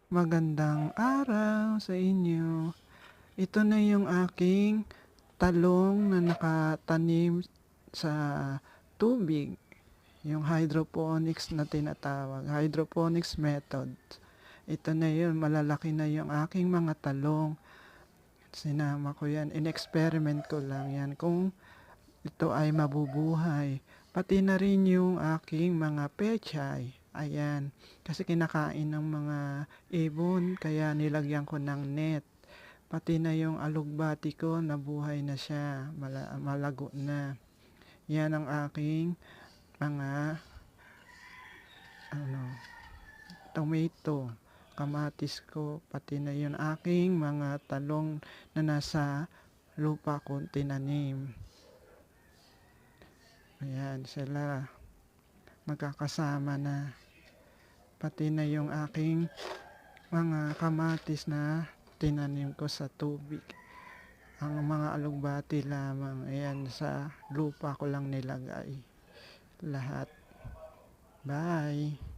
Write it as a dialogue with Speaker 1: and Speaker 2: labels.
Speaker 1: Magandang araw sa inyo. Ito na yung aking talong na nakatanim sa tubig, yung hydroponics na tinatawag, hydroponics method. Ito na yun, malalaki na yung aking mga talong. Sinama ko yan, in-experiment ko lang yan kung ito ay mabubuhay. Pati na rin yung aking mga pechay. Ayan, kasi kinakain ng mga ibon, kaya nilagyan ko ng net. Pati na yung alugbati ko, nabuhay na siya, malago na. Yan ang aking mga ano, tomato, kamatis ko, pati na yung aking mga talong na nasa lupa ko tinanim. Ayan sila, magkakasama na. Pati na yung aking mga kamatis na tinanim ko sa tubig. Ang mga alugbati lamang, ayan, sa lupa ko lang nilagay lahat. Bye!